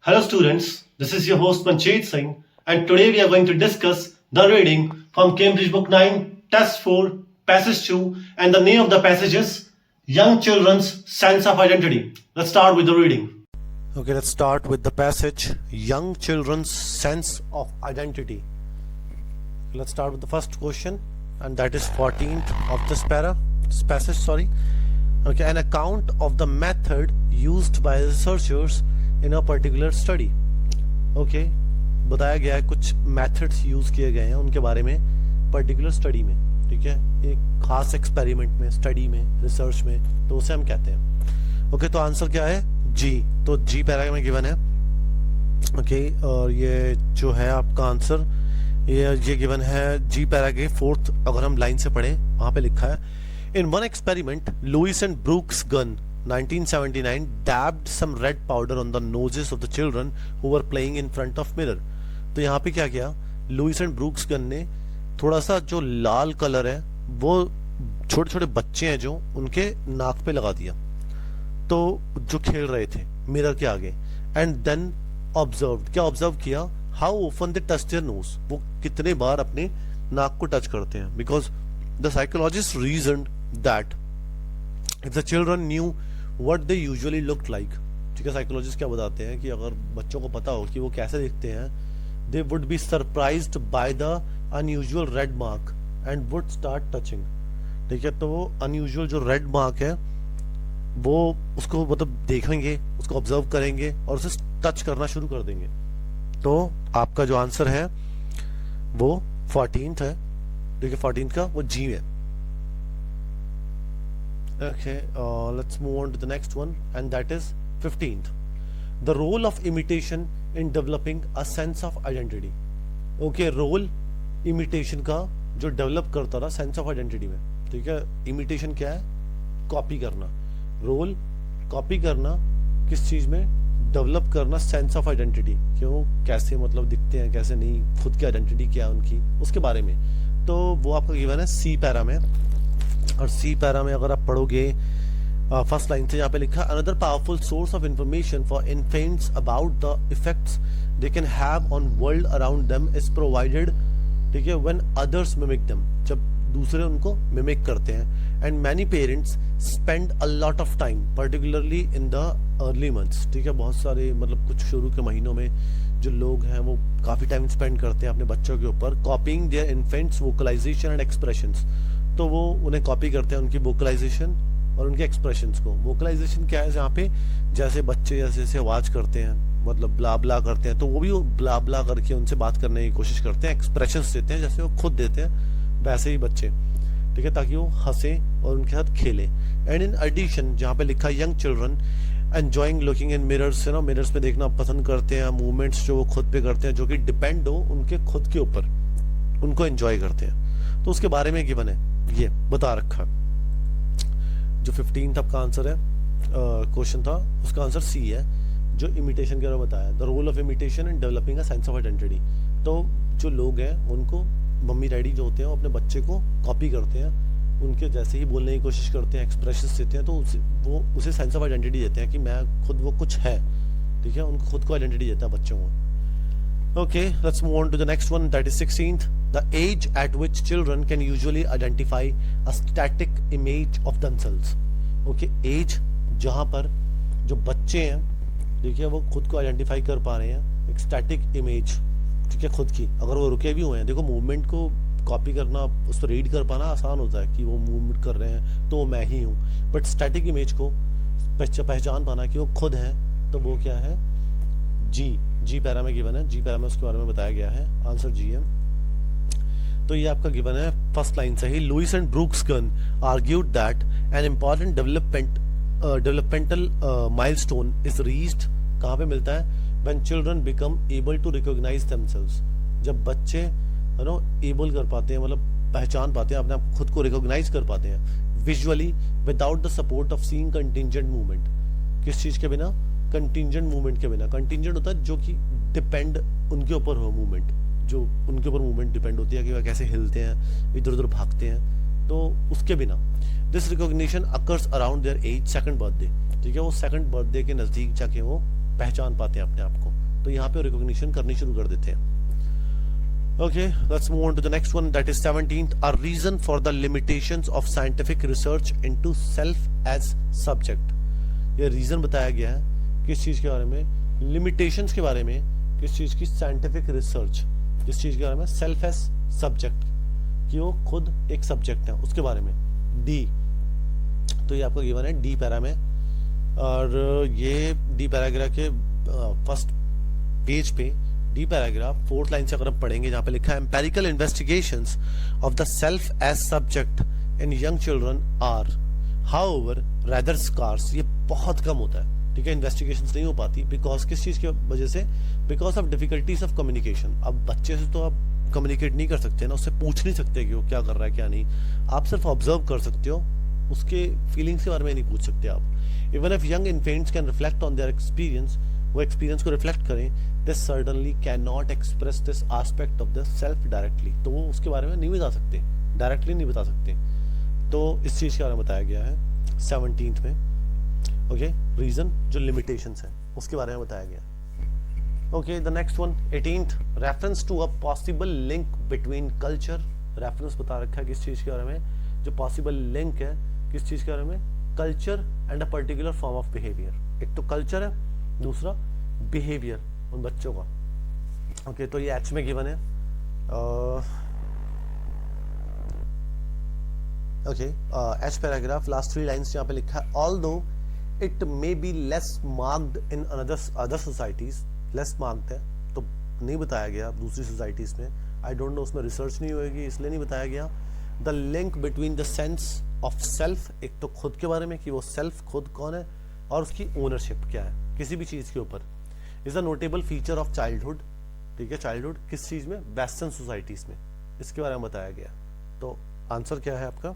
Hello students, this is your host Manjeet Singh and today we are going to discuss the reading from Cambridge Book 9, Test 4, Passage 2 and the name of the passage is Young Children's Sense of Identity. Let's start with the reading. Okay, let's start with the passage Young Children's Sense of Identity. Let's start with the first question, and that is 14th of this passage. Okay, an account of the method used by researchers in a particular study. Okay, बताया गया है कुछ methods use किए गए हैं उनके बारे में पर्टिकुलर स्टडी में. ठीक है, एक खास एक्सपेरिमेंट में, स्टडी में, रिसर्च में, तो उसे हम कहते हैं. ओके, तो आंसर क्या है? जी. तो जी पैरा में गिवन है. ओके, और ये जो है आपका आंसर ये गिवन है जी पैरा के फोर्थ. अगर हम लाइन से पढ़े वहां पे लिखा है in one experiment Lewis and Brooks Gunn 1979 dabbed some red powder on the noses of the children who were playing in front of mirror. तो यहाँ पे क्या किया, लुइस एंड ब्रूक्स गन ने थोड़ा सा जो लाल कलर है वो छोटे छोटे बच्चे हैं जो उनके नाक पे लगा दिया, तो जो खेल रहे थे मिरर के आगे. एंड देन ऑब्जर्व किया how often they touch their nose, वो कितने बार अपने नाक को टच करते हैं. Because the psychologist reasoned that if the children knew what they usually looked like. ठीक है, साइकोलॉजिस्ट क्या बताते हैं कि अगर बच्चों को पता हो कि वो कैसे दिखते हैं, they would be surprised by the unusual red mark and would start touching. ठीक है, तो वो अनयूजुअल जो रेड मार्क है वो उसको मतलब देखेंगे, उसको ऑब्जर्व करेंगे और उसे टच करना शुरू कर देंगे. तो आपका जो आंसर है वो 14th है. ठीक है, 14th का वो जी है. Okay, let's move on to the next one, and that is 15th. The role of imitation in developing a sense of identity. Okay, role imitation का जो डेवलप करता था सेंस ऑफ आइडेंटिटी में. ठीक है, इमिटेशन क्या है? कॉपी करना. रोल कॉपी करना किस चीज में? डेवलप करना सेंस ऑफ आइडेंटिटी. क्यों, कैसे मतलब दिखते हैं, कैसे नहीं, खुद की आइडेंटिटी क्या है उनकी, उसके बारे में. तो वो आपका गिवन है सी पैरा में. और सी पैरा में अगर आप पढ़ोगे फर्स्ट लाइन से यहाँ पे लिखा another powerful source of information for infants about the effects they can have on world around them is provided. ठीक है, व्हेन अदर्स मिमिक देम, जब दूसरे उनको मिमिक करते हैं. And many parents spend a lot of time particularly in the early months. ठीक है, बहुत सारे मतलब कुछ शुरू के महीनों में जो लोग हैं वो काफी टाइम स्पेंड करते हैं अपने बच्चों के ऊपर copying their infants vocalisation and expressions. तो वो उन्हें कॉपी करते हैं उनकी वोकलाइजेशन और उनके एक्सप्रेशंस को. वोकलाइजेशन क्या है? जहाँ पे जैसे बच्चे जैसे आवाज करते हैं, मतलब ब्ला ब्ला करते हैं, तो वो भी ब्ला ब्ला करके उनसे बात करने की कोशिश करते हैं. एक्सप्रेशंस देते हैं जैसे वो खुद देते हैं वैसे ही बच्चे. ठीक है, ताकि वो हंसे और उनके साथ खेले. एंड इन एडिशन जहाँ पे लिखा young children enjoying looking in mirrors, mirrors में देखना पसंद करते हैं. मूवमेंट्स जो वो खुद पे करते हैं जो कि डिपेंड हो उनके खुद के ऊपर, उनको एंजॉय करते हैं. तो उसके बारे में गिवन है, ये बता रखा. जो 15th आपका आंसर है क्वेश्चन था, उसका आंसर सी है, जो इमिटेशन के बारे में बताया. The role of imitation in developing a sense of identity. तो जो लोग हैं उनको मम्मी डैडी जो होते हैं वो अपने बच्चे को कॉपी करते हैं, उनके जैसे ही बोलने की कोशिश करते हैं, एक्सप्रेशंस देते हैं, तो वो उसे सेंस ऑफ आइडेंटिटी देते हैं कि मैं खुद वो कुछ है. ठीक है, उनको खुद को आइडेंटिटी देता है बच्चों को. Okay, let's move on to the next one, that is 16th. The age at which children can usually identify a static image of themselves. Okay, age जहाँ पर जो बच्चे हैं, देखिए वो खुद को आइडेंटिफाई कर पा रहे हैं एक स्टैटिक इमेज. ठीक है, खुद की अगर वो रुके भी हुए हैं, देखो मूवमेंट को कॉपी करना, उस पर रीड कर पाना आसान होता है कि वो मूवमेंट कर रहे हैं तो वो मैं ही हूँ. बट स्टैटिक इमेज को पहचान पाना कि वो खुद है, तो वो क्या है? जी पैरा में गिवन है. जी पैरा में उसके बारे में बताया गया है. आंसर जी है. तो ये आपका गिवन है फर्स्ट लाइन से ही. Lewis and Brooks Gunn argued that an important developmental milestone is reached. कहाँ पे मिलता है? When children become able to recognise themselves. जब बच्चे एबल कर पाते हैं, मतलब पहचान पाते हैं, अपने आप खुद को रिकॉग्नाइज कर पाते हैं visually without the support of seeing contingent movement. किस चीज के बिना? कंटिंजेंट मूवमेंट के बिना. कंटिंजेंट होता है जो कि डिपेंड उनके ऊपर हो, मूवमेंट जो उनके ऊपर मूवमेंट डिपेंड होती है कि वह कैसे हिलते हैं, इधर उधर भागते हैं, तो उसके बिना. This recognition occurs around their age second birthday. ठीक है, वो सेकंड बर्थडे के नजदीक जाके वो पहचान पाते हैं अपने आप को. तो यहाँ पे रिकॉग्निशन करनी शुरू कर देते हैं. Okay, let's move on to the next one, that is 17th. A reason for the limitations of scientific research into self as subject. ये रीजन बताया गया है किस चीज के बारे में, लिमिटेशंस के बारे में, किस चीज की, साइंटिफिक रिसर्च, किस चीज के बारे में, सेल्फ एज सब्जेक्ट, कि वो खुद एक सब्जेक्ट है, उसके बारे में. डी, तो ये आपका गिवन है डी पैरा में, और ये डी पैराग्राफ के फर्स्ट पेज पे डी पैराग्राफ 4th लाइन से अगर हम पढ़ेंगे, जहां पे लिखा है empirical investigations of the self as subject in young children are however rather scarce. ये बहुत कम होता है, ठीक है, इन्वेस्टिगेशंस नहीं हो पाती. बिकॉज किस चीज की वजह से, because of difficulties of communication. अब बच्चे से तो आप कम्युनिकेट नहीं कर सकते ना, उससे पूछ नहीं सकते कि वो क्या कर रहा है क्या नहीं. आप सिर्फ ऑब्जर्व कर सकते हो, उसके फीलिंग्स के बारे में नहीं पूछ सकते आप. Even if young infants can reflect on their experience, वो एक्सपीरियंस को रिफ्लेक्ट करें, this certainly can not express this aspect of the self directly. तो वो उसके बारे में नहीं बता सकते, डायरेक्टली नहीं बता सकते. तो इस चीज के बारे में बताया गया है 17th में. ओके, रीजन जो लिमिटेशंस है उसके बारे में बताया गया. Okay, the next one 18th, reference to a possible link between culture. Reference बता रखा है किस चीज के बारे में, जो पॉसिबल लिंक है किस चीज के बारे में, culture and a particular form of behaviour. एक तो कल्चर है, दूसरा बिहेवियर उन बच्चों का. ओके, तो ये एच में गिवन है. Okay, H paragraph last 3 lines यहाँ पे लिखा है, although it may be less marked in other societies. Less marked है तो नहीं बताया गया दूसरी सोसाइटीज में. आई डोंट नो, उसमें रिसर्च नहीं होगी इसलिए नहीं बताया गया. The link between the sense of self, एक तो खुद के बारे में कि वो सेल्फ खुद कौन है, और उसकी ओनरशिप क्या है किसी भी चीज के ऊपर, is a notable feature of childhood. ठीक है, चाइल्डहुड किस चीज में, वेस्टर्न सोसाइटीज में, इसके बारे में बताया गया. तो आंसर क्या है आपका,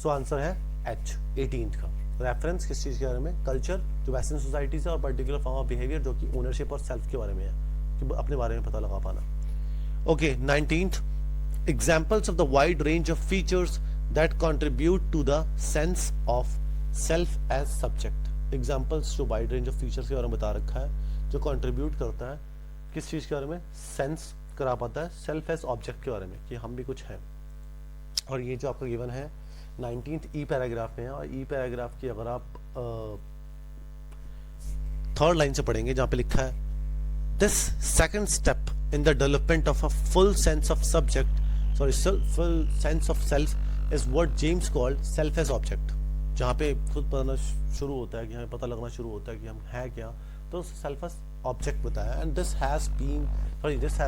सो आंसर है एच 18th का. रेफरेंस किस चीज के बारे में, कल्चर जो वेस्टर्न सोसाइटी से, और पर्टिकुलर फॉर्म ऑफ बिहेवियर जो कि ओनरशिप और सेल्फ के बारे में है, कि अपने बारे में पता लगा पाना. Okay, 19th, examples of the wide range of features that contribute to the sense of self as subject. Examples जो वाइड रेंज ऑफ फीचर्स के बारे में बता रखा है, जो कंट्रीब्यूट करता है किस चीज के बारे में, सेंस करा पाता है सेल्फ एज ऑब्जेक्ट के बारे में, कि हम भी कुछ हैं. और ये जो आपका गिवन है 19th ई पैराग्राफ में है, और ई पैराग्राफ की अगर आप 3rd लाइन से पढ़ेंगे, जहां पे लिखा है this second step in the development of a full sense of subject, sorry full sense of self is what James called self as object. जहाँ पे खुद पता शुरू होता है कि हमें पता लगना शुरू होता है कि हम हैं क्या, तो सेल्फ एज ऑब्जेक्ट बताया. And this has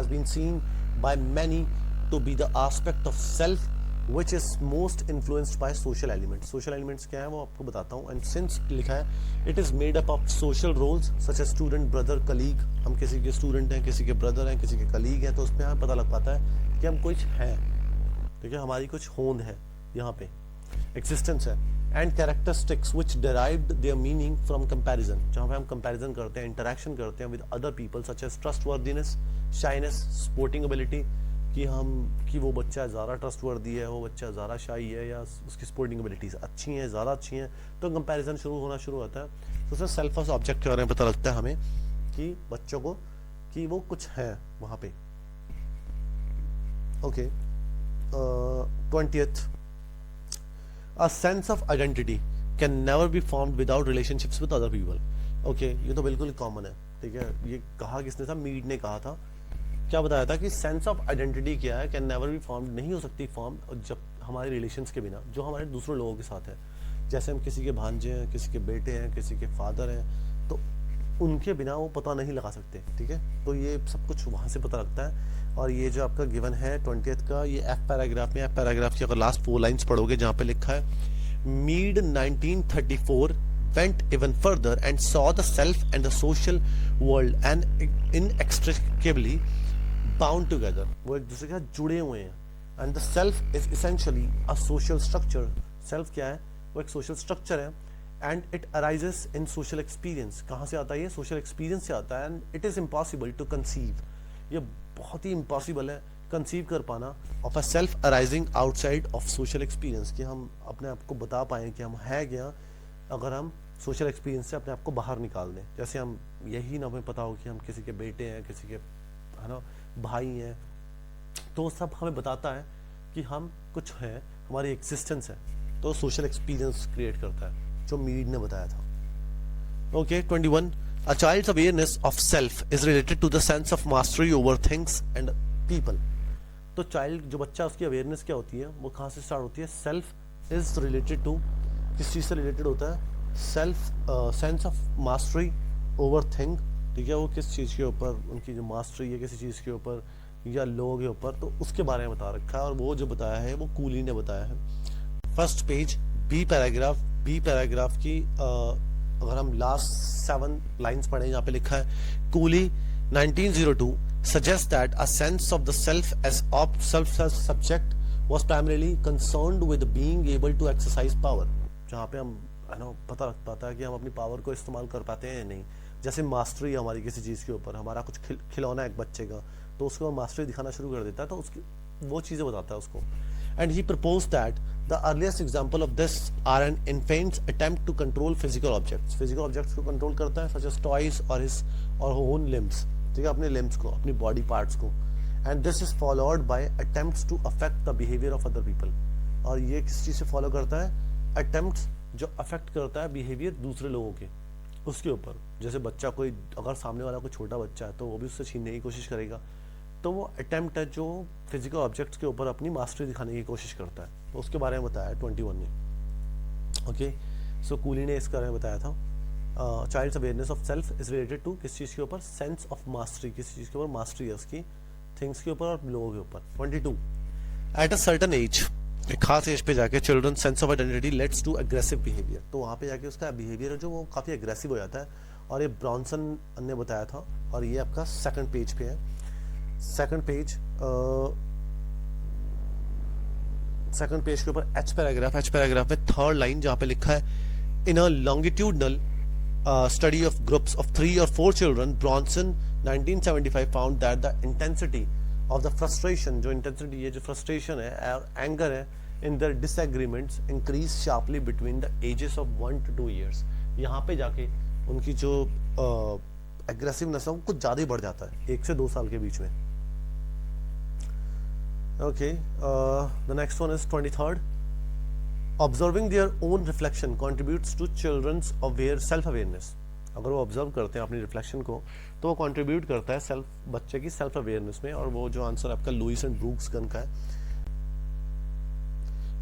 been seen by many to be the aspect of self which is most influenced by social elements. Social elements क्या है वो आपको बताता हूँ. And since लिखा है it is made up of social roles such as student, brother, colleague. हम किसी के student हैं, किसी के brother हैं, किसी के colleague हैं, तो उसमें हमें पता लग पाता है कि हम कुछ हैं. ठीक है, हमारी कुछ होंद है यहाँ पे, existence है. And characteristics which derived their meaning from comparison. जहाँ पे हम comparison करते हैं, interaction करते हैं with other people such as trustworthiness, shyness, sporting ability. कि वो बच्चा ज़्यादा ट्रस्टवर्दी है, वो बच्चा ज़्यादा शाई है, या उसकी स्पोर्टिंग एबिलिटीज अच्छी हैं, ज़्यादा अच्छी हैं, तो कंपैरिजन शुरू होता है. तो उसमें सेल्फ एज ऑब्जेक्ट के बारे में पता लगता है हमें कि बच्चों को कि वो कुछ है वहाँ पे. Okay, 20th, a sense of identity can never be formed without relationships with other people. Okay, ये तो बिल्कुल कॉमन है. ठीक है, ये कहा किसने था, मीड ने कहा था. क्या बताया था कि सेंस ऑफ आइडेंटिटी क्या है, कैन नेवर बी फॉर्म, नहीं हो सकती फॉर्म जब हमारे रिलेशंस के बिना, जो हमारे दूसरे लोगों के साथ है. जैसे हम किसी के भांजे हैं, किसी के बेटे हैं, किसी के फादर हैं, तो उनके बिना वो पता नहीं लगा सकते. ठीक है, तो ये सब कुछ वहाँ से पता लगता है. और ये जो आपका गिवन है 20th का, ये एफ पैराग्राफ में, एफ पैराग्राफ की अगर लास्ट 4 लाइन्स पढ़ोगे, जहाँ पे लिखा है Mead 1934 went even further and saw the self and the social world and inextricably bound together. वो एक दूसरे के साथ जुड़े हुए हैं. And the self is essentially a social structure. Self क्या है, वो एक social structure है. And it arises in social experience. कहाँ से आता है ये, social experience से आता है. And it is impossible to conceive. ये बहुत ही impossible है conceive कर पाना of a self arising outside of social experience, कि हम अपने आप को बता पाएं कि हम हैं क्या अगर हम सोशल एक्सपीरियंस से अपने आप को बाहर निकाल दें। जैसे हम यही ना हमें पता हो कि हम किसी के बेटे हैं, किसी के है ना भाई हैं, तो सब हमें बताता है कि हम कुछ हैं, हमारी एग्जिस्टेंस है, तो सोशल एक्सपीरियंस क्रिएट करता है, जो मीड ने बताया था। Okay 21 a child's awareness of self is related to the sense of mastery over things and people. तो चाइल्ड जो बच्चा, उसकी अवेयरनेस क्या होती है, वो कहाँ से स्टार्ट होती है? सेल्फ इज रिलेटेड टू, किस चीज़ से रिलेटेड होता है? Self sense of mastery over thing, ठीक है, वो किस चीज़ के ऊपर उनकी जो मास्टरी है किसी चीज़ के ऊपर या लोगों के ऊपर, तो उसके बारे में बता रखा है। और वो जो बताया है वो कूली ने बताया है। फर्स्ट पेज बी पैराग्राफ की अगर हम लास्ट 7 लाइंस पढ़ें, यहाँ पे लिखा है coolie 1902 suggests that a sense of the self as subject was primarily concerned with being able to exercise power, जहाँ पे हम है ना पता लग पाता है कि हम अपनी पावर को इस्तेमाल कर पाते हैं या नहीं। जैसे मास्टरी हमारी किसी चीज़ के ऊपर, हमारा कुछ खिलौना एक बच्चे का, तो उसको मास्टरी दिखाना शुरू कर देता है, तो उसकी वो चीज़ें बताता है उसको। And he propose that the earliest example of this are an infants attempt to control physical objects को कंट्रोल करता है, सच एज टॉयज और हिज और ओन लिम्स, ठीक है, अपने लिम्स को, अपनी बॉडी पार्ट्स को। And this is followed by attempts to affect the behaviour of other people. और ये किस चीज़ से फॉलो करता है? अटेम्प्ट्स जो अफेक्ट करता है बिहेवियर दूसरे लोगों के, उसके ऊपर। जैसे बच्चा कोई, अगर सामने वाला कोई छोटा बच्चा है तो वो भी उससे छीनने की कोशिश करेगा, तो वो अटेम्प्ट है जो फिजिकल ऑब्जेक्ट्स के ऊपर अपनी मास्टरी दिखाने की कोशिश करता है। तो उसके बारे में बताया 21 ने। ओके, सो कूली ने इसके बारे में बताया था child's awareness of self is related to किस चीज़ के ऊपर? सेंस ऑफ मास्टरी, किस चीज़ के ऊपर मास्टरी है उसकी, थिंग्स के ऊपर और लोगों के ऊपर। 22 एट अ सर्टन एज, एक खास एज पे जाके children sense of identity leads to aggressive behaviour, तो वहाँ पे जाके उसका बिहेवियर है जो वो काफ़ी एग्रेसिव हो जाता है। और ये ब्रॉन्सन ने बताया था, और ये आपका सेकंड पेज पे है। सेकंड पेज के ऊपर एच पैराग्राफ में थर्ड लाइन जहाँ पे लिखा है in a longitudinal study of groups of 3 or 4 children, Bronson 1975 found that the intensity of the frustration, जो intensity ये जो frustration है और anger है in their disagreements increased sharply between the ages of 1 to 2 years। यहाँ पे जाके उनकी जो aggressiveness है वो कुछ ज़्यादा ही बढ़ जाता है 1 से 2 साल के बीच में। Okay, the next one is 23rd. Observing their own reflection contributes to children's self-awareness। अगर वो ऑब्जर्व करते हैं अपनी रिफ्लेक्शन को तो वो कंट्रीब्यूट करता है बच्चे की सेल्फ अवेयरनेस में। और वो जो आंसर आपका लुईस एंड ब्रूक्स गन का है।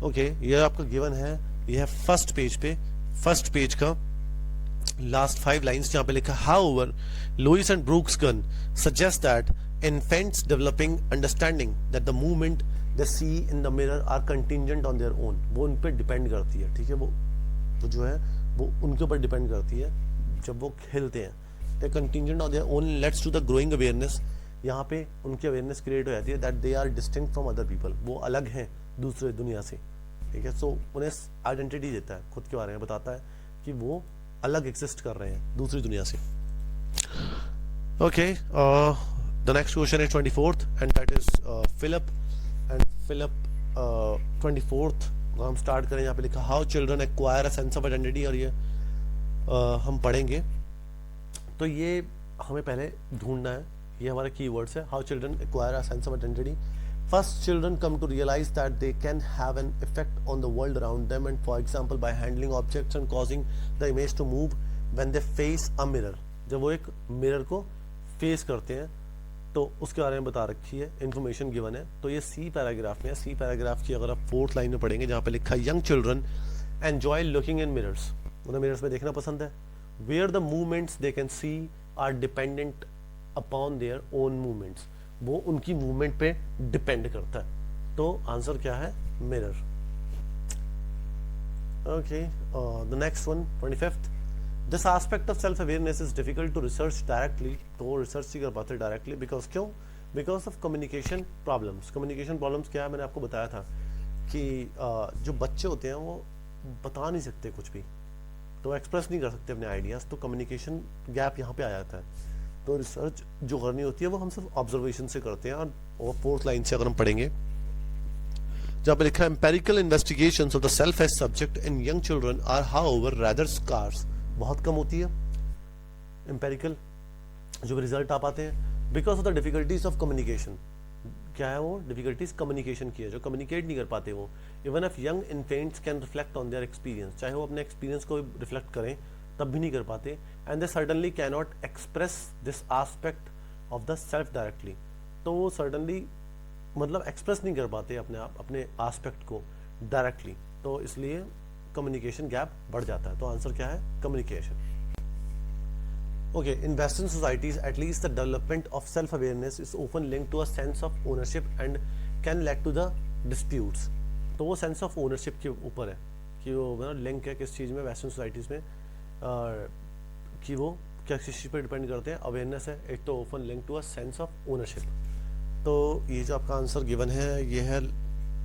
ओके, ये आपका गिवन है, ये है फर्स्ट पेज का लास्ट 5 लाइंस जहाँ पे लिखा however Lewis and Brooks Gunn suggest that infants developing understanding that the movement they see in the mirror are contingent on their own, वो उन पे डिपेंड करती है, ठीक है, वो जो है वो उनके ऊपर डिपेंड करती है जब वो खेलते हैं। they contingent on their own leads to the growing awareness, यहाँ पे उनकी अवेयरनेस क्रिएट हो जाती है that they are distinct from other people, वो अलग हैं दूसरे दुनिया से, ठीक है। सो उन्हें आइडेंटिटी देता है, खुद के बारे में बताता है कि वो अलग एग्जिस्ट कर रहे हैं दूसरी दुनिया से। Okay, the next question is 24th and that is Philip 24th हम स्टार्ट करें। यहाँ पे लिखा how children acquire a sense of identity, और ये हम पढ़ेंगे। तो ये हमें पहले ढूंढना है, ये हमारा कीवर्ड्स है। How children acquire a sense of identity. First, children come to realise that they can have an effect on the world around them and for example by handling objects and causing the image to move when they face a mirror. जब वो एक mirror को face करते हैं तो उसके बारे में बता रखी है, इन्फॉर्मेशन गिवन है। तो ये सी पैराग्राफ में है। सी पैराग्राफ की अगर आप 4th लाइन में पढ़ेंगे जहाँ पे लिखा है young children enjoy looking in mirrors, उन्हें मिरर्स में देखना पसंद है। Where the movements they can see are dependent upon their own movements, वो उनकी मूवमेंट पे डिपेंड करता है। तो आंसर क्या है? Mirror. Okay, the next one 25th, this aspect of self awareness is difficult to research directly, तो वो रिसर्च नहीं कर पाते डायरेक्टली, बिकॉज क्यों? Because of communication problems. Communication problems क्या है? मैंने आपको बताया था कि जो बच्चे होते हैं वो बता नहीं सकते कुछ भी, तो एक्सप्रेस नहीं कर सकते अपने आइडियाज़, तो कम्युनिकेशन गैप यहाँ पे आ जाता है। तो रिसर्च जो करनी होती है वो हम सिर्फ ऑब्जर्वेशन से करते हैं। और 4th लाइन से अगर हम पढ़ेंगे जहाँ पे लिखा है empirical investigations of the self as subject in young children are however rather scarce बहुत कम होती है, एम्पेरिकल जो भी रिजल्ट आ पाते हैं, because of the difficulties of communication. क्या है वो डिफिकल्टीज कम्युनिकेशन की है, जो कम्युनिकेट नहीं कर पाते वो। Even if young infants can reflect on their experience, चाहे वो अपने एक्सपीरियंस को रिफ्लेक्ट करें तब भी नहीं कर पाते। And they certainly can not express this aspect of the self directly, तो वो सर्टनली मतलब एक्सप्रेस नहीं कर पाते अपने आप अपने आस्पेक्ट को डायरेक्टली, तो इसलिए कम्युनिकेशन गैप बढ़ जाता है। तो आंसर क्या है, communication. Okay, in Western societies, at least the development of self-awareness is often linked to a sense of ownership and can lead to the disputes. तो वो sense of ownership के ऊपर है कि वो लिंक है किस चीज़ में वेस्टर्न सोसाइटीज़ में, कि वो क्या किस चीज़ पर डिपेंड करते हैं। अवेयरनेस है एक, तो often linked to a sense of ownership। तो ये जो आपका आंसर गिवन है ये है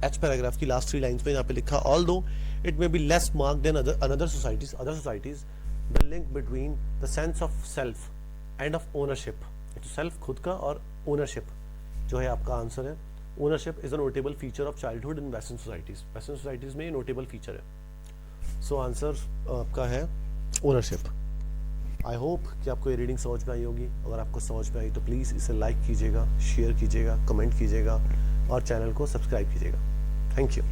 एच पैराग्राफ की लास्ट 3 लाइन्स में यहाँ पे लिखा, although it may be less marked than other societies, the link between the sense of self and of ownership, तो सेल्फ खुद का और ओनरशिप जो है आपका आंसर है। Ownership is a notable feature of childhood in western societies, western societies में ये नोटेबल फीचर है। सो आंसर आपका है ओनरशिप। आई होप कि आपको ये रीडिंग समझ में आई होगी। अगर आपको समझ में आई तो प्लीज़ इसे लाइक कीजिएगा, शेयर कीजिएगा, कमेंट कीजिएगा और चैनल को सब्सक्राइब कीजिएगा। Thank you.